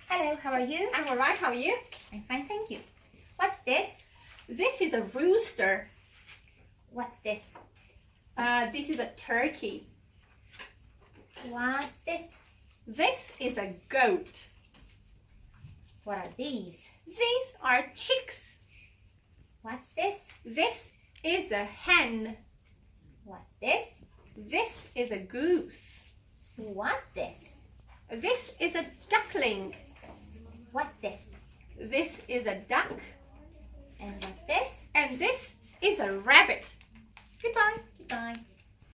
Hello, how are you? I'm alright, how are you? I'm fine, thank you. What's this? This is a rooster. What's this? This is a turkey. What's this? This is a goat. What are these? These are chicks. What's this? This is a hen. What's this? This is a goose. What's this? This is a duckling. What's this? This is a duck. And what's this? And this is a rabbit. Goodbye. Goodbye.